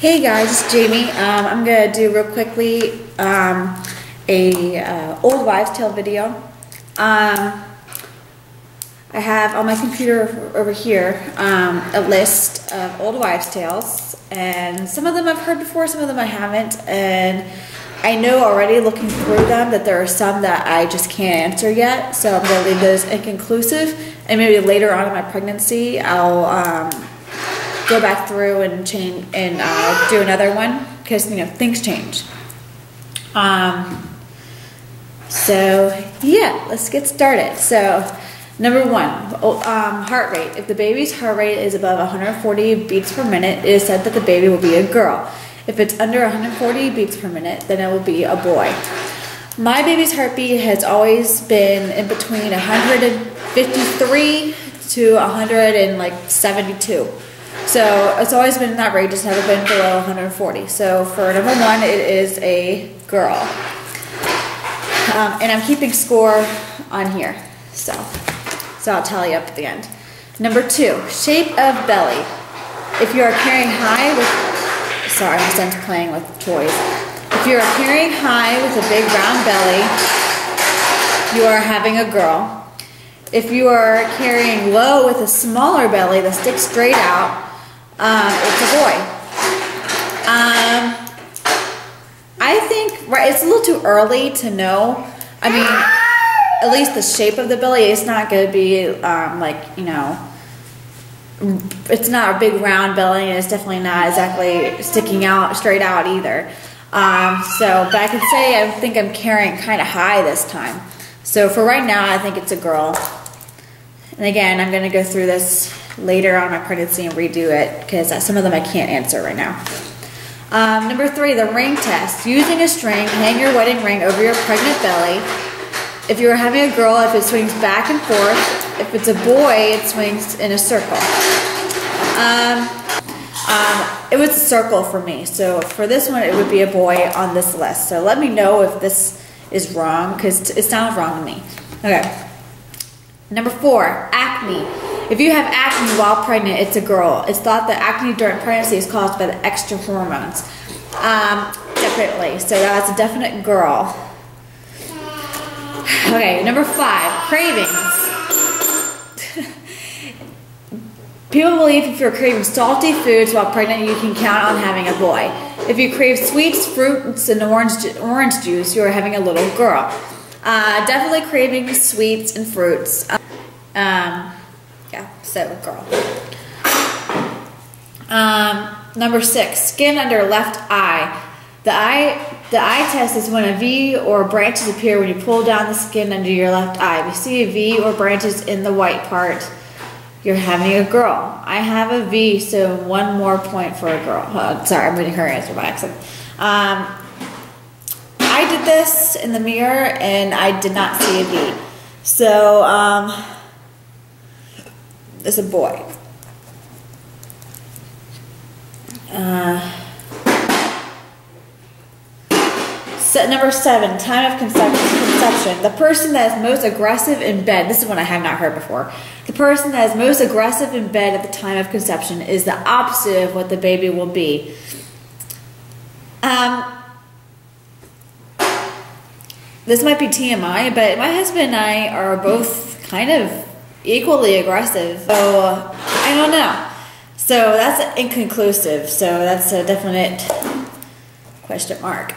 Hey guys, it's Jamie. I'm gonna do real quickly a old wives' tale video. I have on my computer over here a list of old wives' tales, and some of them I've heard before, some of them I haven't, and I know already looking through them that there are some that I just can't answer yet, so I'm gonna leave those inconclusive, and maybe later on in my pregnancy I'll go back through and change and do another one, because things change. So yeah, let's get started. So number one, heart rate. If the baby's heart rate is above 140 beats per minute, it is said that the baby will be a girl. If it's under 140 beats per minute, then it will be a boy. My baby's heartbeat has always been in between 153 to 172. So it's always been in that range, it's never been below 140. So for number one, it is a girl. And I'm keeping score on here, so I'll tally up at the end. Number two, shape of belly. If you are carrying high with, sorry, my son's playing with toys. If you are carrying high with a big round belly, you are having a girl. If you are carrying low with a smaller belly that sticks straight out, it's a boy. I think it's a little too early to know. I mean, at least the shape of the belly is not going to be it's not a big round belly, and it's definitely not exactly sticking out straight out either. But I can say I think I'm carrying kind of high this time. So for right now, I think it's a girl. And again, I'm going to go through this later on in my pregnancy and redo it, because some of them I can't answer right now. Number three, the ring test. Using a string, hang your wedding ring over your pregnant belly. If you are having a girl, if it swings back and forth. If it's a boy, it swings in a circle. It was a circle for me. So for this one, it would be a boy on this list. So let me know if this is wrong, because it sounds wrong to me. Okay. Number four, acne. If you have acne while pregnant, it's a girl. It's thought that acne during pregnancy is caused by the extra hormones. Definitely. So that's a definite girl. Okay, number five, cravings. People believe if you're craving salty foods while pregnant, you can count on having a boy. If you crave sweets, fruits, and orange juice, you are having a little girl. Definitely craving sweets and fruits. Yeah, so girl. Number six, skin under left eye. The eye test is when a V or branches appear when you pull down the skin under your left eye. If you see a V or branches in the white part, you're having a girl. I have a V, so one more point for a girl. Sorry, I'm reading her answer by accident. I did this in the mirror and I did not see a V. So, it's a boy. Number seven, time of conception. The person that is most aggressive in bed, this is one I have not heard before. The person that is most aggressive in bed at the time of conception is the opposite of what the baby will be. This might be TMI, but my husband and I are both kind of equally aggressive, so I don't know. So that's inconclusive, so that's a definite question mark.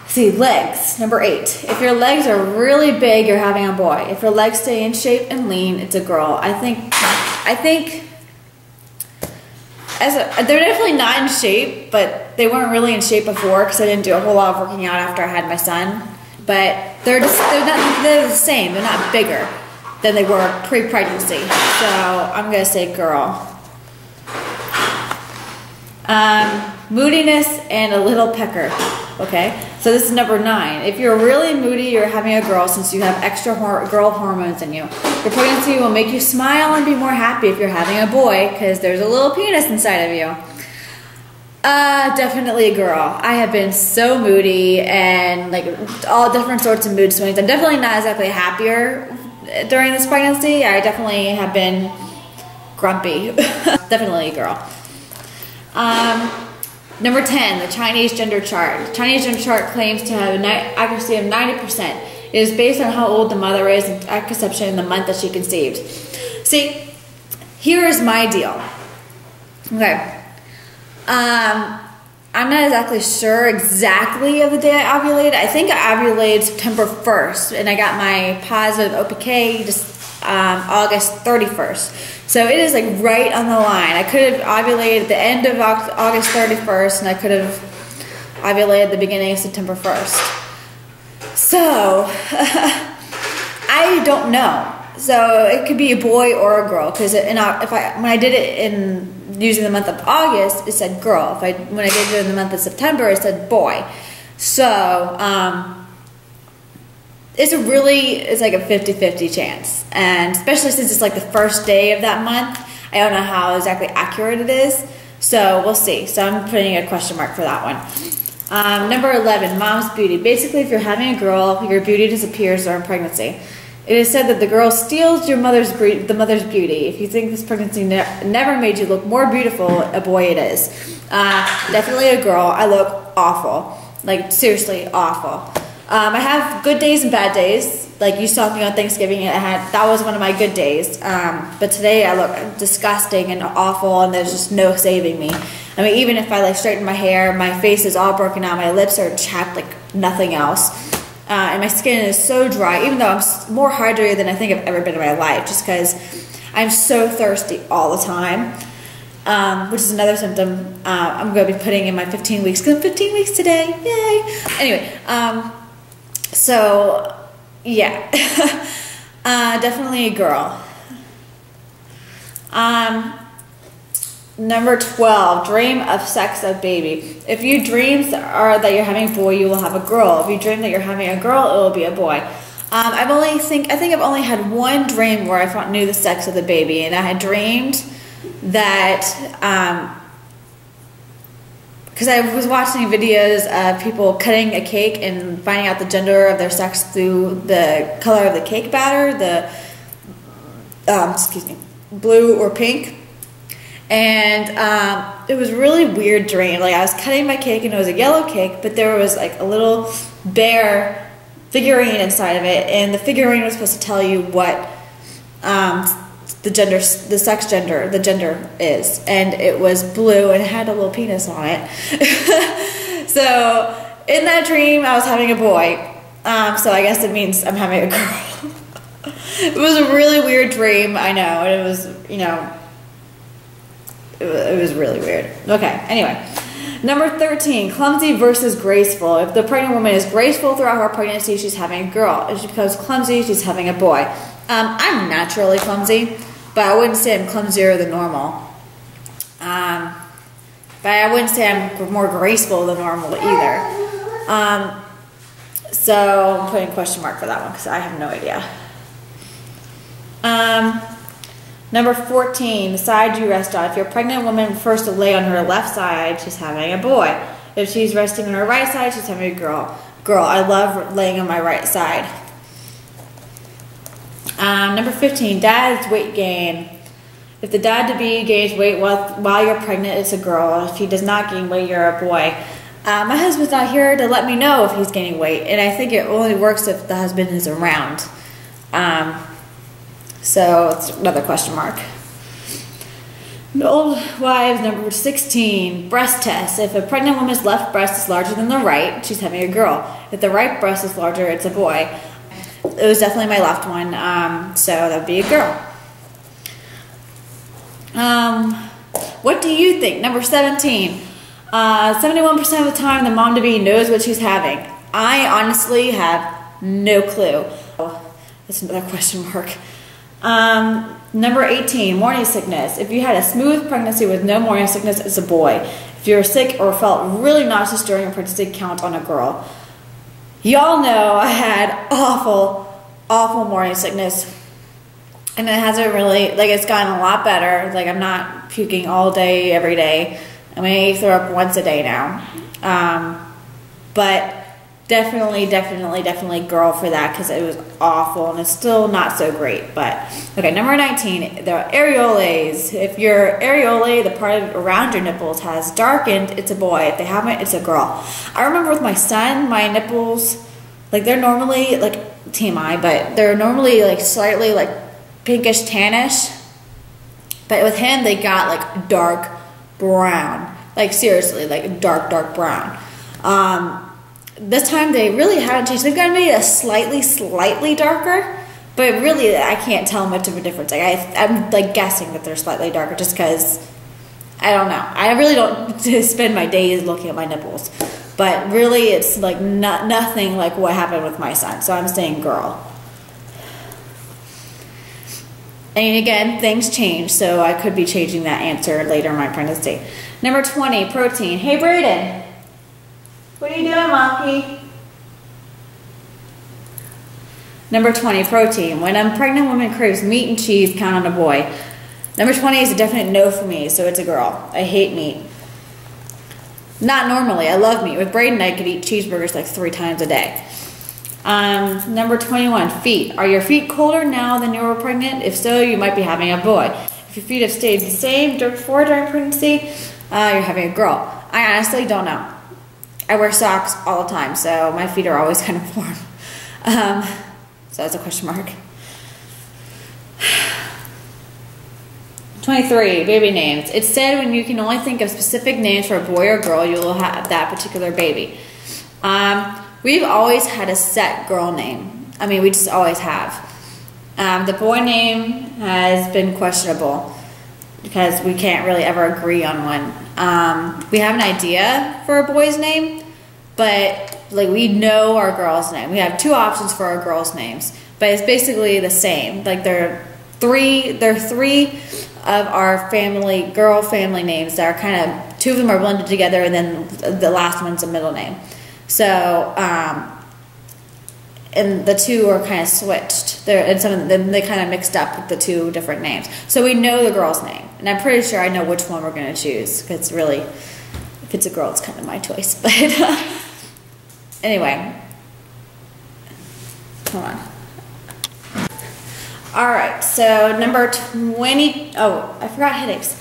See, legs, number eight. If your legs are really big, you're having a boy. If your legs stay in shape and lean, it's a girl. I think they're definitely not in shape, but they weren't really in shape before, because I didn't do a whole lot of working out after I had my son. But they're the same. They're not bigger than they were pre-pregnancy. So I'm gonna say girl. Moodiness and a little pecker. Okay, so this is number nine. If you're really moody, you're having a girl, since you have extra girl hormones in you. Your pregnancy will make you smile and be more happy if you're having a boy, because there's a little penis inside of you. Definitely a girl. I have been so moody and like all different sorts of mood swings. I'm definitely not exactly happier during this pregnancy. I definitely have been grumpy. Definitely a girl. Number 10, the Chinese gender chart. The Chinese gender chart claims to have an accuracy of 90%. It is based on how old the mother is at conception in the month that she conceived. See, here is my deal. Okay. I'm not exactly sure exactly of the day I ovulated. I think I ovulated September 1st, and I got my positive OPK just August 31st. So it is like right on the line. I could have ovulated at the end of August 31st, and I could have ovulated at the beginning of September 1st. So I don't know. So it could be a boy or a girl, because when I did it using the month of August, it said girl. When I did it in the month of September, it said boy. So it's like a 50-50 chance, and especially since it's like the first day of that month, I don't know how exactly accurate it is. So we'll see. So I'm putting a question mark for that one. Number 11, mom's beauty. Basically, if you're having a girl, your beauty disappears during pregnancy. It is said that the girl steals the mother's beauty. If you think this pregnancy never made you look more beautiful, a boy it is. Definitely a girl. I look awful. Like, seriously awful. I have good days and bad days. Like, you saw me on Thanksgiving, that was one of my good days. But today I look disgusting and awful, and there's just no saving me. I mean, even if I like straighten my hair, my face is all broken out, my lips are chapped like nothing else. And my skin is so dry, even though I'm more hydrated than I think I've ever been in my life, just because I'm so thirsty all the time, which is another symptom I'm going to be putting in my 15 weeks, because I'm 15 weeks today, yay! Anyway, so, yeah, definitely a girl. Number 12, dream of sex of baby. If your dreams are that you're having a boy, you will have a girl. If you dream that you're having a girl, it will be a boy. I think I've only had one dream where I knew the sex of the baby, and I had dreamed that, because I was watching videos of people cutting a cake and finding out the gender of their sex through the color of the cake batter, blue or pink. And it was a really weird dream. Like, I was cutting my cake and it was a yellow cake, but there was like a little bear figurine inside of it, and the figurine was supposed to tell you what the gender is, and it was blue and it had a little penis on it. So in that dream, I was having a boy. So I guess it means I'm having a girl. It was a really weird dream, I know, and it was, it was really weird. Okay, anyway. Number 13, clumsy versus graceful. If the pregnant woman is graceful throughout her pregnancy, she's having a girl. If she becomes clumsy, she's having a boy. I'm naturally clumsy, but I wouldn't say I'm clumsier than normal. But I wouldn't say I'm more graceful than normal either. So I'm putting a question mark for that one because I have no idea. Number 14, the side you rest on. If your pregnant woman prefers to lay on her left side, she's having a boy. If she's resting on her right side, she's having a girl. I love laying on my right side. Number 15, dad's weight gain. If the dad-to-be gains weight while you're pregnant, it's a girl. If he does not gain weight, you're a boy. My husband's not here to let me know if he's gaining weight, and I think it only works if the husband is around. So it's another question mark. Old wives, number 16, breast test. If a pregnant woman's left breast is larger than the right, she's having a girl. If the right breast is larger, it's a boy. It was definitely my left one, so that would be a girl. What do you think? Number 17, 71% of the time the mom-to-be knows what she's having. I honestly have no clue. That's another question mark. Number 18, morning sickness. If you had a smooth pregnancy with no morning sickness, it's a boy. If you were sick or felt really nauseous during your pregnancy, count on a girl. Y'all know I had awful morning sickness. And it hasn't really, like, it's gotten a lot better. Like, I'm not puking all day, every day. I mean, I throw up once a day now. But definitely girl for that because it was awful and it's still not so great. But okay, number 19, the areolas. If your areolae, the part around your nipples, has darkened, it's a boy. If they haven't, it's a girl. I remember with my son, my nipples, like they're normally like TMI, but they're normally like slightly like pinkish tannish. But with him, they got like dark brown, like seriously, like dark brown. This time they really haven't changed. They've gotten maybe a slightly darker, but really I can't tell much of a difference. Like I'm like guessing that they're slightly darker just because I don't know. I really don't spend my days looking at my nipples, but really it's like nothing like what happened with my son. So I'm saying girl. And again, things change, so I could be changing that answer later in my pregnancy. Number 20, protein. Hey, Brayden. What are you doing, Monkey? Number 20, protein. When a pregnant woman craves meat and cheese, count on a boy. Number 20 is a definite no for me, so it's a girl. I hate meat. Not normally. I love meat. With Brayden, I could eat cheeseburgers like 3 times a day. Number 21, feet. Are your feet colder now than you were pregnant? If so, you might be having a boy. If your feet have stayed the same before during pregnancy, you're having a girl. I honestly don't know. I wear socks all the time, so my feet are always kind of warm. So that's a question mark. 23, baby names. It's said when you can only think of specific names for a boy or girl, you will have that particular baby. We've always had a set girl name. I mean, we just always have. The boy name has been questionable because we can't really ever agree on one. We have an idea for a boy's name, but like we know our girl's name. We have 2 options for our girls' names, but it's basically the same. Like they're three of our girl family names that are kind of, 2 of them are blended together, and then the last one's a middle name. So, and the 2 are kind of switched. And some of them, they kind of mixed up with the 2 different names. So we know the girl's name, and I'm pretty sure I know which one we're going to choose. Because really, if it's a girl, it's kind of my choice. But anyway, hold on. All right, so number 20. Oh, I forgot headaches.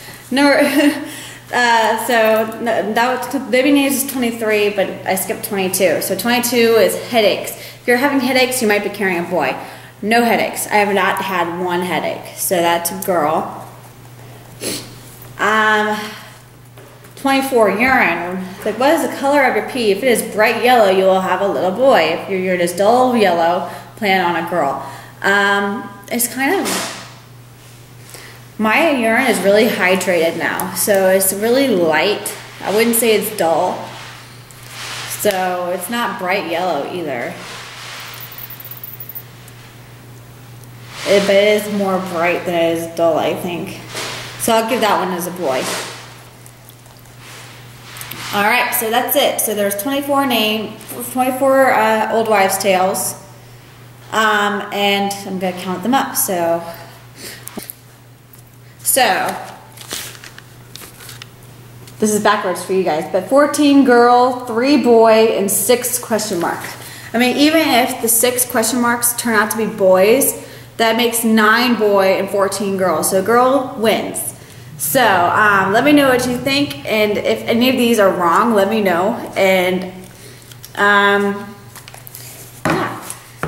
That was, baby names is 23, but I skipped 22. So 22 is headaches. If you're having headaches, you might be carrying a boy. No headaches. I have not had 1 headache, so that's a girl. 24, urine. It's like, what is the color of your pee? If it is bright yellow, you will have a little boy. If your urine is dull yellow, plan on a girl. It's kind of... My urine is really hydrated now, so it's really light. I wouldn't say it's dull. So it's not bright yellow either. But it is more bright than it is dull, I think. So I'll give that one as a boy. Alright, so that's it. So there's 24 old wives' tales. And I'm going to count them up. So this is backwards for you guys, but 14 girl, 3 boy, and 6 question marks. I mean, even if the 6 question marks turn out to be boys, that makes 9 boy and 14 girls. So girl wins. So let me know what you think, and if any of these are wrong, let me know. And yeah,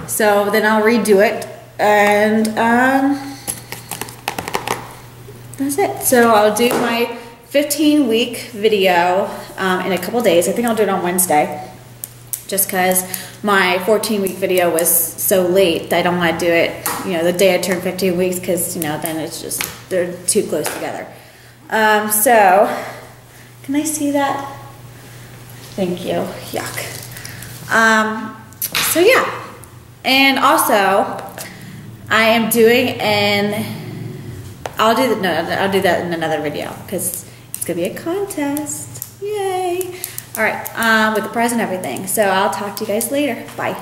so then I'll redo it, and that's it. So I'll do my 15-week video in a couple days. I think I'll do it on Wednesday, just because my 14-week video was so late that I don't want to do it, you know, the day I turn 15 weeks, because, you know, then it's just, they're too close together. So, can I see that? Thank you. Yuck. So yeah, and also I am doing I'll do that in another video, because it's gonna be a contest. Yay! All right, with the prize and everything. So I'll talk to you guys later. Bye.